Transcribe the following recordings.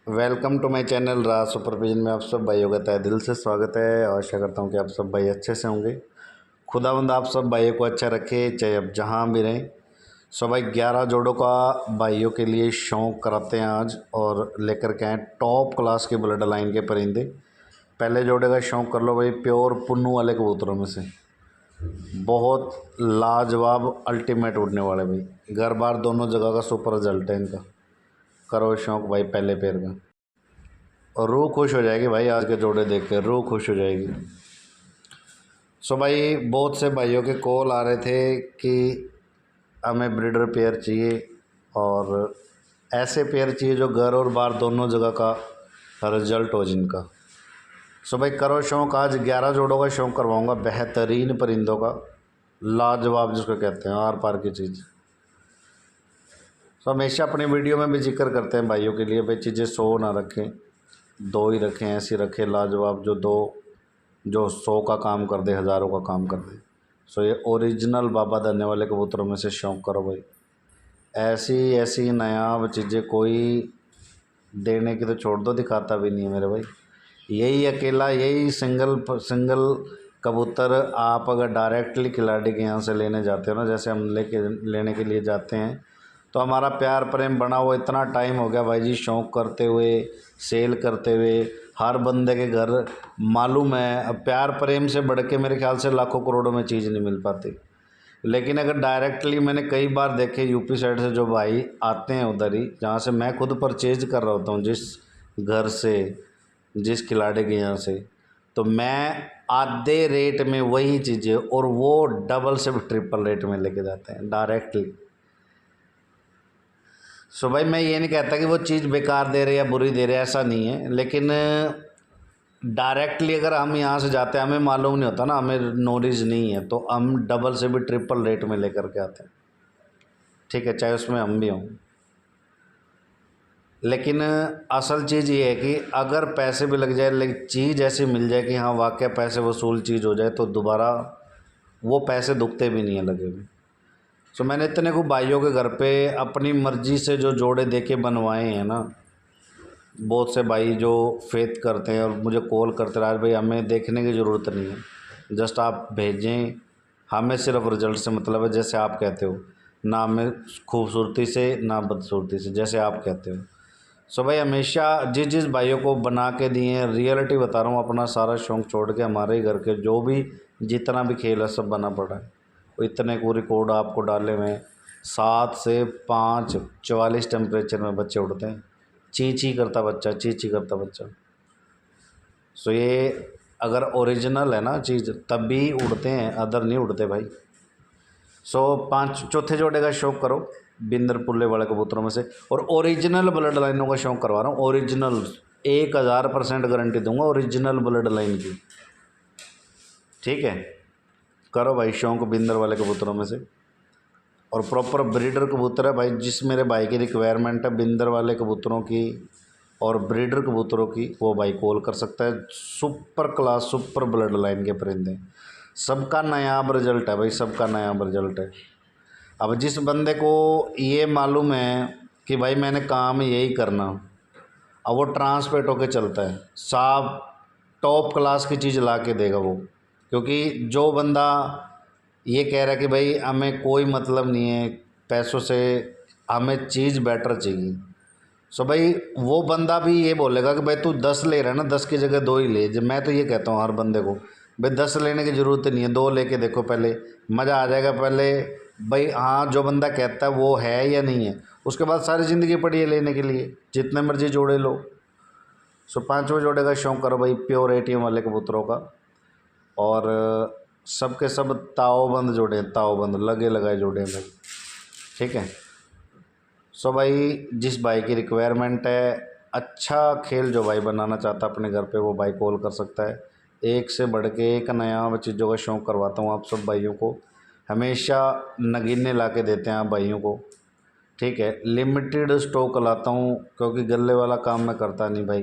Welcome to my channel Raj supervision में आप सब भाइयों का तहे दिल से स्वागत है। और आशा करता हूँ कि आप सब भाई अच्छे से होंगे। खुदावंद आप सब भाइयों को अच्छा रखे, चाहे अब जहाँ भी रहें। सो भाई 11 जोड़ों का भाइयों के लिए शौक़ कराते हैं आज, और लेकर के आए टॉप क्लास के ब्लड लाइन के परिंदे। पहले जोड़े का शौक़ कर लो भाई, प्योर पुन्नू वाले कबूतरों में से बहुत लाजवाब अल्टीमेट उड़ने वाले भाई। घर बार दोनों जगह का सुपर रिजल्ट है इनका। करो शौक़ भाई पहले पैर का, और रूह खुश हो जाएगी भाई। आज के जोड़े देख के रूह खुश हो जाएगी। सो भाई बहुत से भाइयों के कॉल आ रहे थे कि हमें ब्रीडर पेयर चाहिए, और ऐसे पेयर चाहिए जो घर और बाहर दोनों जगह का रिजल्ट हो जिनका। सो भाई करो शौक़, आज 11 जोड़ों का शौक़ करवाऊँगा, बेहतरीन परिंदों का, लाजवाब जिसको कहते हैं, आर पार की चीज़। सो हमेशा अपनी वीडियो में भी जिक्र करते हैं भाइयों के लिए, भाई चीज़ें 100 ना रखें, 2 ही रखें, ऐसी रखें लाजवाब जो 100 का काम कर दे, हज़ारों का काम कर दे। सो ये ओरिजिनल बाबा धरने वाले कबूतरों में से शौक़ करो भाई। ऐसी ऐसी नायाब चीज़ें कोई देने की तो छोड़ दो, दिखाता भी नहीं है मेरे भाई। यही अकेला, यही सिंगल कबूतर आप अगर डायरेक्टली खिलाड़ी के यहाँ से लेने जाते हो ना, जैसे हम लेने के लिए जाते हैं, तो हमारा प्यार प्रेम बना हुआ इतना टाइम हो गया भाई जी, शौक़ करते हुए, सेल करते हुए, हर बंदे के घर मालूम है। अब प्यार प्रेम से बढ़ के मेरे ख्याल से लाखों करोड़ों में चीज़ नहीं मिल पाती। लेकिन अगर डायरेक्टली मैंने कई बार देखे यूपी साइड से जो भाई आते हैं उधर ही, जहाँ से मैं खुद परचेज कर रहा होता हूँ, जिस घर से, जिस खिलाड़ी के यहाँ से, तो मैं आधे रेट में वही चीज़ें, और वो डबल से भी ट्रिपल रेट में लेके जाते हैं डायरेक्टली। सो भाई मैं ये नहीं कहता कि वो चीज़ बेकार दे रहे या बुरी दे रहे, ऐसा नहीं है। लेकिन डायरेक्टली अगर हम यहाँ से जाते हैं, हमें मालूम नहीं होता ना, हमें नॉलेज नहीं है, तो हम डबल से भी ट्रिपल रेट में लेकर के आते हैं, ठीक है, चाहे उसमें हम भी हों। लेकिन असल चीज़ ये है कि अगर पैसे भी लग जाए, लेकिन चीज़ ऐसी मिल जाए कि हाँ वाकई पैसे वसूल चीज़ हो जाए, तो दोबारा वो पैसे दुखते भी नहीं है लगे हुए। सो मैंने इतने को भाइयों के घर पे अपनी मर्ज़ी से जो जोड़े दे के बनवाए हैं ना, बहुत से भाई जो फेथ करते हैं और मुझे कॉल करते रहे, भाई हमें देखने की ज़रूरत नहीं है, जस्ट आप भेजें, हमें सिर्फ रिज़ल्ट से मतलब है, जैसे आप कहते हो ना, हमें खूबसूरती से ना बदसूरती से, जैसे आप कहते हो। सो भाई हमेशा जिस भाइयों को बना के दिए हैं, रियलिटी बता रहा हूँ, अपना सारा शौक़ छोड़ के हमारे ही घर के जो भी जितना भी खेल है सब बना पड़ा है। वो इतने को रिकॉर्ड आपको डाले हुए, 7 से 5 44 टेम्परेचर में बच्चे उड़ते हैं, ची करता बच्चा, ची करता बच्चा। सो ये अगर ओरिजिनल है ना चीज़, तभी उड़ते हैं, अदर नहीं उड़ते भाई। सो 5 चौथे जोड़े का शौक़ करो बिंदर पुल्ले वाले कबूतरों में से, और ओरिजिनल ब्लड लाइनों का शौक़ करवा रहा हूँ। ओरिजिनल 1000% गारंटी दूंगा ओरिजिनल ब्लड लाइन की, ठीक है। करो भाई शौक़ बिंदर वाले कबूतरों में से, और प्रॉपर ब्रीडर कबूतर है भाई, जिस मेरे भाई की रिक्वायरमेंट है बिंदर वाले कबूतरों की और ब्रीडर कबूतरों की, वो भाई कॉल कर सकता है। Super class super blood line के परिंदे, सबका नायाब रिजल्ट है भाई, सबका नायाब रिजल्ट है। अब जिस बंदे को ये मालूम है कि भाई मैंने काम यही करना, अब वो ट्रांसपेट होके चलता है, साफ टॉप क्लास की चीज़ ला के देगा वो। क्योंकि जो बंदा ये कह रहा है कि भाई हमें कोई मतलब नहीं है पैसों से, हमें चीज़ बेटर चाहिए, सो भाई वो बंदा भी ये बोलेगा कि भाई तू 10 ले रहा है ना, 10 की जगह 2 ही ले। जब मैं तो ये कहता हूँ हर बंदे को, भाई 10 लेने की ज़रूरत नहीं है, 2 लेके देखो, पहले मज़ा आ जाएगा। पहले भाई हाँ जो बंदा कहता है वो है या नहीं है, उसके बाद सारी ज़िंदगी पड़ी है लेने के लिए, जितने मर्जी जोड़े लो। सो 5वें जोड़े का शौक़ करो भाई, प्योर ATM वाले कबूतरों का, और सब के सब ताओबंद जोड़े हैं, ताओबंद लगे लगाए जोड़े हैं भाई, ठीक है। सो भाई जिस भाई की रिक्वायरमेंट है, अच्छा खेल जो भाई बनाना चाहता है अपने घर पे, वो भाई कॉल कर सकता है। एक से बढ़ के एक नया चीज़ों का शौक़ करवाता हूँ आप सब भाइयों को, हमेशा नगीने ला के देते हैं आप भाइयों को, ठीक है। लिमिटेड स्टॉक लाता हूँ, क्योंकि गले वाला काम मैं करता नहीं भाई,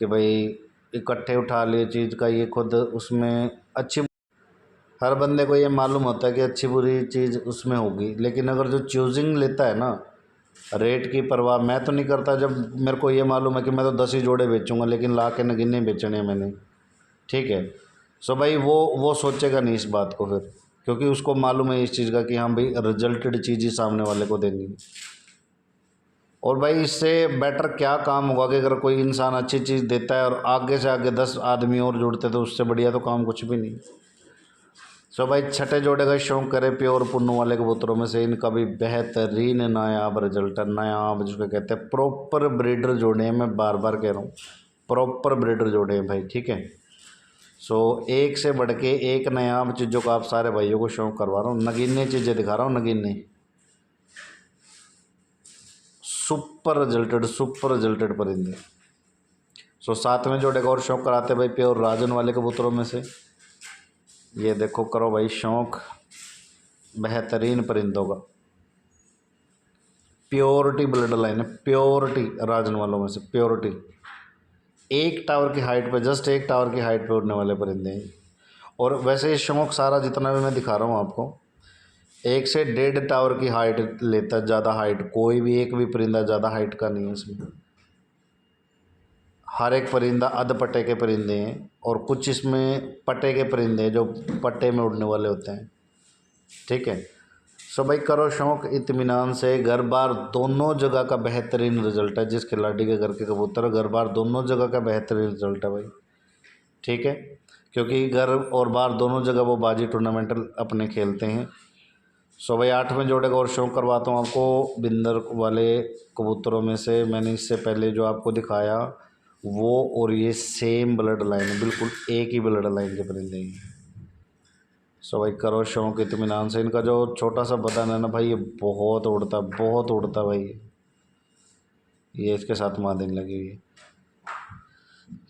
कि भाई इकट्ठे उठा लिए चीज़ का, ये खुद उसमें अच्छी, हर बंदे को ये मालूम होता है कि अच्छी बुरी चीज़ उसमें होगी, लेकिन अगर जो चूजिंग लेता है ना, रेट की परवाह मैं तो नहीं करता, जब मेरे को ये मालूम है कि मैं तो 10 ही जोड़े बेचूंगा, लेकिन ला के नगीने बेचने हैं मैंने, ठीक है। सो भाई वो सोचेगा नहीं इस बात को फिर, क्योंकि उसको मालूम है इस चीज़ का कि हाँ भाई रिजल्टेड चीज़ ही सामने वाले को देनी है। और भाई इससे बेटर क्या काम होगा कि अगर कोई इंसान अच्छी चीज़ देता है और आगे से आगे 10 आदमी और जुड़ते, तो उससे बढ़िया तो काम कुछ भी नहीं। सो भाई छठे जोड़े का शौक करे प्योर पुन्नू वाले कबूतरों में से, इनका भी बेहतरीन नायाब रिजल्ट है। नायाब जिसको कहते हैं प्रॉपर ब्रीडर जोड़े हैं, मैं बार बार कह रहा हूँ, प्रॉपर ब्रीडर जोड़े हैं भाई, ठीक है। सो एक से बढ़ के एक नायाब चीज़ों का आप सारे भाइयों को शौक करवा रहा हूँ, नगीने चीज़ें दिखा रहा हूँ, नगीने सुपर रिजल्टेड परिंदे। सो साथ में जोड़े का और शौक कराते भाई प्योर राजन वाले कबूतरों में से। ये देखो करो भाई शौक बेहतरीन परिंदों का, प्योरिटी ब्लड लाइन है, प्योरिटी राजन वालों में से प्योरिटी। एक टावर की हाइट पे, जस्ट एक टावर की हाइट पे उड़ने वाले परिंदे हैं। और वैसे ये शौक सारा जितना भी मैं दिखा रहा हूँ आपको, 1 से 1.5 टावर की हाइट लेता है, ज़्यादा हाइट कोई भी एक भी परिंदा ज़्यादा हाइट का नहीं है इसमें। हर एक परिंदा अध पट्टे के परिंदे हैं, और कुछ इसमें पट्टे के परिंदे हैं जो पट्टे में उड़ने वाले होते हैं, ठीक है। सो भाई करो शौक इत्मीनान से, घर बार दोनों जगह का बेहतरीन रिजल्ट है। जिस खिलाड़ी के घर के कबूतर घर बार दोनों जगह का बेहतरीन रिजल्ट है भाई, ठीक है। क्योंकि घर और बार दोनों जगह वो बाजी टूर्नामेंटल अपने खेलते हैं। सो भाई 8वें जोड़े का और शौक करवाता हूँ आपको बिंदर वाले कबूतरों में से। मैंने इससे पहले जो आपको दिखाया वो और ये सेम ब्लड लाइन है, बिल्कुल एक ही ब्लड लाइन के परिंदे हैं। सो भाई करो शौक इत्मीनान से। इनका जो छोटा सा बदन है ना भाई, ये बहुत उड़ता भाई, ये इसके साथ मादिन लगी हुई है।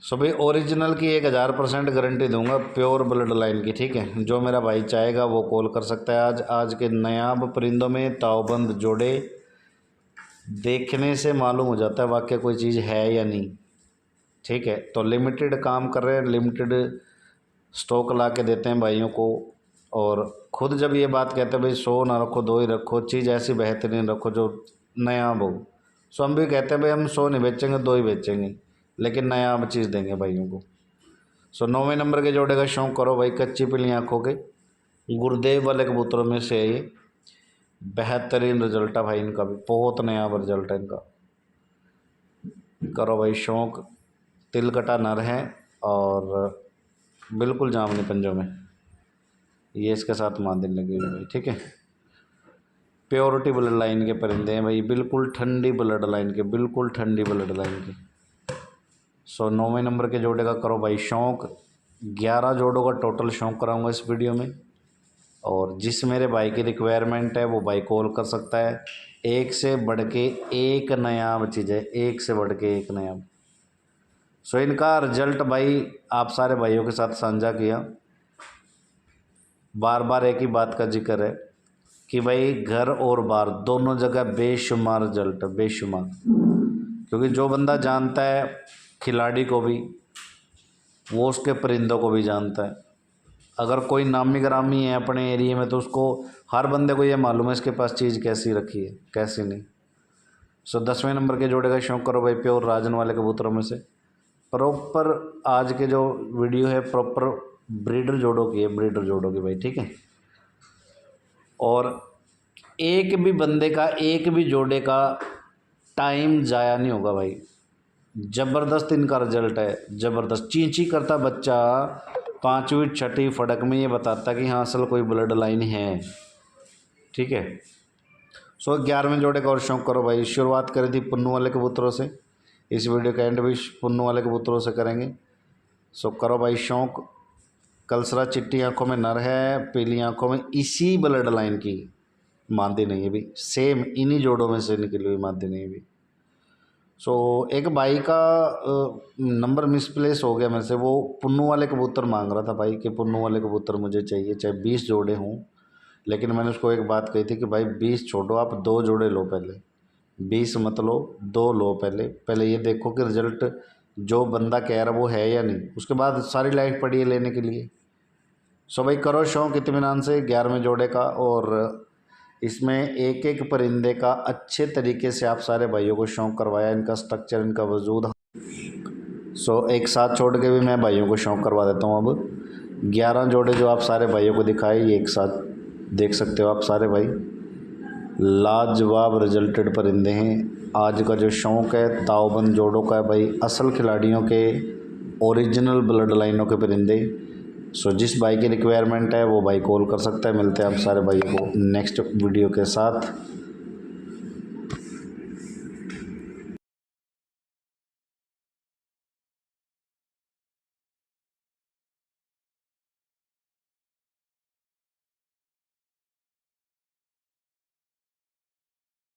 सो भाई ओरिजिनल की 1000% गारंटी दूंगा प्योर ब्लड लाइन की, ठीक है। जो मेरा भाई चाहेगा वो कॉल कर सकता है। आज के नायाब परिंदों में तावबंद जोड़े देखने से मालूम हो जाता है वाकई कोई चीज़ है या नहीं, ठीक है। तो लिमिटेड काम कर रहे हैं, लिमिटेड स्टॉक ला के देते हैं भाइयों को, और खुद जब ये बात कहते हैं भाई 100 ना रखो 2 ही रखो, चीज़ ऐसी बेहतरीन रखो जो नायाब हो। सो हम भी कहते हैं भाई हम 100 नहीं बेचेंगे 2 ही बेचेंगे, लेकिन नायाब चीज़ देंगे भाइयों को। सो 9वें नंबर के जोड़े का शौक करो भाई कच्ची पीली आँखों के गुरुदेव वाले कबूतरों में से है ये। बेहतरीन रिजल्ट है भाई इनका भी, बहुत नायाब रिजल्ट है इनका। करो भाई शौक, तिल कटा नर है और बिल्कुल जामनी पंजों में, ये इसके साथ मादिन लगी हुई है भाई, ठीक है। प्योरिटी ब्लड लाइन के परिंदे हैं भाई, बिल्कुल ठंडी ब्लड लाइन के, बिल्कुल ठंडी ब्लड लाइन के। सो 9वें नंबर के जोड़े का करो भाई शौक। 11 जोड़ों का टोटल शौक कराऊंगा इस वीडियो में, और जिस मेरे भाई की रिक्वायरमेंट है वो भाई कॉल कर सकता है। एक से बढ़ के एक नायाब चीज़ है, एक से बढ़ के एक नायाब। सो इनका रिजल्ट भाई आप सारे भाइयों के साथ साझा किया। बार बार एक ही बात का जिक्र है कि भाई घर और बार दोनों जगह बेशुमार रिजल्ट, बेशुमार। क्योंकि जो बंदा जानता है खिलाड़ी को भी, वो उसके परिंदों को भी जानता है। अगर कोई नामी ग्रामी है अपने एरिया में तो उसको, हर बंदे को ये मालूम है इसके पास चीज़ कैसी रखी है कैसी नहीं। सो 10वें नंबर के जोड़े का शौक करो भाई प्योर राजन वाले कबूतरों में से। प्रॉपर आज के जो वीडियो है प्रॉपर ब्रीडर जोड़ों की है, ब्रीडर जोड़ों की भाई, ठीक है। और एक भी बंदे का एक भी जोड़े का टाइम ज़ाया नहीं होगा भाई, ज़बरदस्त इनका रिजल्ट है, ज़बरदस्त। चींची करता बच्चा 5वीं 6वीं फड़क में ये बताता कि हाँ असल कोई ब्लड लाइन है, ठीक है। सो 11वें जोड़े का और शौक करो भाई। शुरुआत करी थी पुन्नू वाले कबूतरों से, इस वीडियो का एंड भी पुन्नू वाले कबूतरों से करेंगे। सो करो भाई शौक। कलसरा चिट्टी आंखों में नर है, पीली आंखों में इसी ब्लड लाइन की मादी नहीं है भी, सेम इन्हीं जोड़ों में से निकली हुई मादी नहीं है भी। सो एक भाई का नंबर मिसप्लेस हो गया मेरे से, वो पुन्नू वाले कबूतर मांग रहा था भाई कि पुन्नू वाले कबूतर मुझे चाहिए चाहे 20 जोड़े हों। लेकिन मैंने उसको एक बात कही थी कि भाई 20 छोड़ो, आप 2 जोड़े लो, पहले 20 मत लो, 2 लो। पहले ये देखो कि रिजल्ट जो बंदा कह रहा वो है या नहीं, उसके बाद सारी लाइफ पड़ी है लेने के लिए। सो भाई करो शौक इत्मीनान से 11वें जोड़े का। और इसमें एक एक परिंदे का अच्छे तरीके से आप सारे भाइयों को शौक करवाया, इनका स्ट्रक्चर, इनका वजूद। एक साथ छोड़ के भी मैं भाइयों को शौक करवा देता हूँ। अब 11 जोड़े जो आप सारे भाइयों को दिखाए, ये एक साथ देख सकते हो आप सारे भाई। लाजवाब रिजल्टेड परिंदे हैं। आज का जो शौक़ है तावबंद जोड़ों का है भाई, असल खिलाड़ियों के, ओरिजिनल ब्लड लाइनों के परिंदे। जिस भाई की रिक्वायरमेंट है वो भाई कॉल कर सकता है। मिलते हैं आप सारे भाइयों को नेक्स्ट वीडियो के साथ।